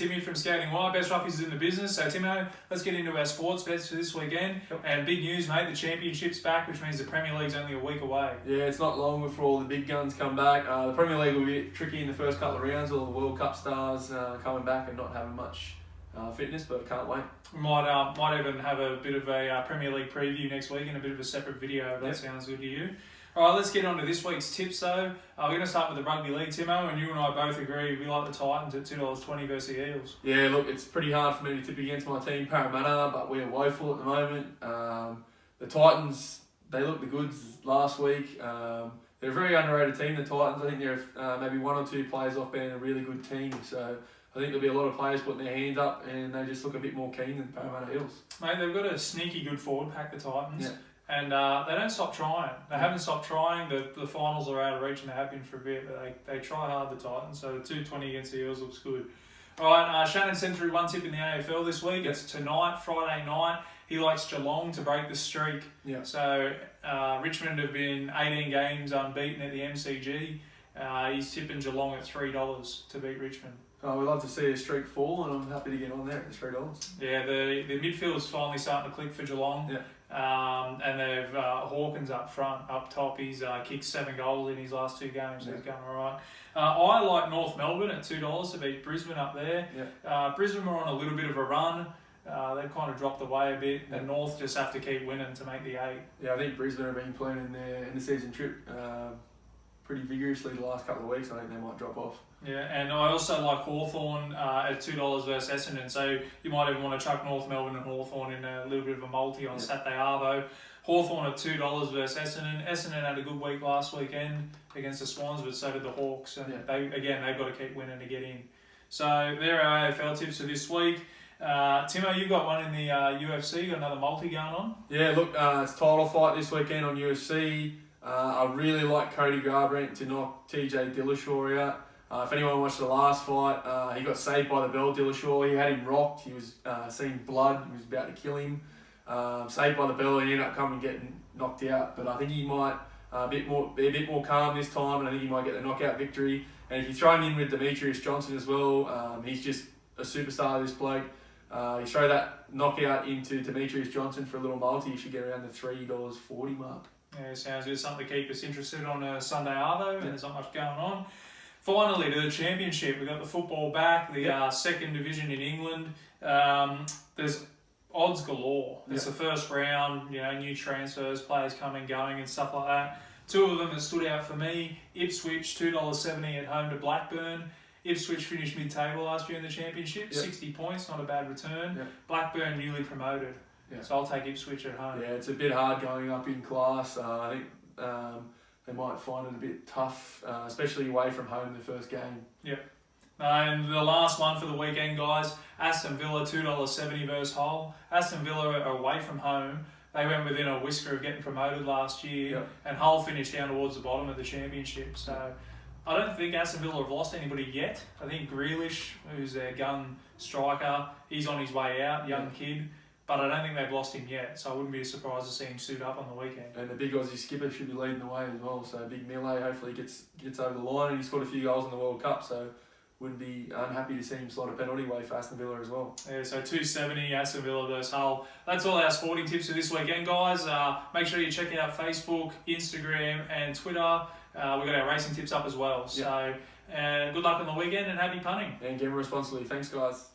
Timmy from Skating Wire, best roughies in the business. So Timo, let's get into our sports bets for this weekend. Yep. And big news, mate, the championship's back, which means the Premier League's only a week away. Yeah, it's not long before all the big guns come back. The Premier League will be tricky in the first couple of rounds, all the World Cup stars coming back and not having much fitness, but I can't wait. We might even have a bit of a Premier League preview next week and a bit of a separate video, if that sounds good to you. All right, let's get on to this week's tips though. We're going to start with the rugby league, Timo, and you and I both agree we like the Titans at $2.20 versus the Eels. Yeah, look, it's pretty hard for me to tip against my team, Parramatta, but we're woeful at the moment. The Titans, they looked the goods last week. They're a very underrated team, the Titans. I think they're maybe one or two players off being a really good team. So I think there'll be a lot of players putting their hands up and they just look a bit more keen than Parramatta Eels. Mate, they've got a sneaky good forward pack, the Titans. Yeah. And they don't stop trying. They haven't stopped trying. The finals are out of reach and they have been for a bit, but they try hard, the Titans. So the 2.20 against the Eels looks good. All right, Shannon sent through one tip in the AFL this week. It's tonight, Friday night. He likes Geelong to break the streak. Yeah. So Richmond have been 18 games unbeaten at the MCG. He's tipping Geelong at $3 to beat Richmond. We'd love to see a streak fall, and I'm happy to get on there at the $3. Yeah, the midfield's finally starting to click for Geelong. Yeah. And they've Hawkins up front, up top. He's kicked 7 goals in his last 2 games, so he's going all right. I like North Melbourne at $2 to beat Brisbane up there. Yeah. Brisbane were on a little bit of a run. They've kind of dropped away a bit, and North just have to keep winning to make the 8. Yeah, I think Brisbane have been playing in their end-of-season trip pretty vigorously the last couple of weeks. I think they might drop off. Yeah, and I also like Hawthorn at $2 versus Essendon, so you might even want to chuck North Melbourne and Hawthorn in a little bit of a multi on Saturday Arvo. Hawthorn at $2 versus Essendon. Essendon had a good week last weekend against the Swans, but so did the Hawks, and they've got to keep winning to get in. So there are our AFL tips for this week. Timo, you've got one in the UFC, you got another multi going on? Yeah, look, it's title fight this weekend on UFC. I really like Cody Garbrandt to knock TJ Dillashaw out. If anyone watched the last fight, he got saved by the bell, Dillashaw. He had him rocked. He was seeing blood. He was about to kill him. Saved by the bell, and he ended up coming and getting knocked out. But I think he might be a bit more calm this time, and I think he might get the knockout victory. And if you throw him in with Demetrius Johnson as well, he's just a superstar, this bloke. You throw that knockout into Demetrius Johnson for a little multi, you should get around the $3.40 mark. Yeah, sounds good. Something to keep us interested on a Sunday Arvo, and there's not much going on. Finally, to the championship, we've got the football back, the second division in England. There's odds galore. It's the first round, new transfers, players coming, going, and stuff like that. 2 of them that stood out for me: Ipswich, $2.70 at home to Blackburn. Ipswich finished mid-table last year in the championship, 60 points, not a bad return. Blackburn newly promoted, so I'll take Ipswich at home. Yeah, it's a bit hard going up in class. I think they might find it a bit tough, especially away from home the first game. Yeah. And the last one for the weekend, guys, Aston Villa, $2.70 versus Hull. Aston Villa are away from home. They went within a whisker of getting promoted last year, and Hull finished down towards the bottom of the championship. So I don't think Aston Villa have lost anybody yet. I think Grealish, who's their gun striker, he's on his way out, young kid. But I don't think they've lost him yet, so I wouldn't be surprised to see him suit up on the weekend. And the big Aussie skipper should be leading the way as well. So big Mille hopefully gets over the line, and he scored a few goals in the World Cup. So wouldn't be unhappy to see him slot a penalty away for Aston Villa as well. Yeah, so $2.70 Aston Villa versus Hull. That's all our sporting tips for this weekend, guys. Make sure you check out Facebook, Instagram, and Twitter. We've got our racing tips up as well. So good luck on the weekend and happy punting. And game responsibly. Thanks, guys.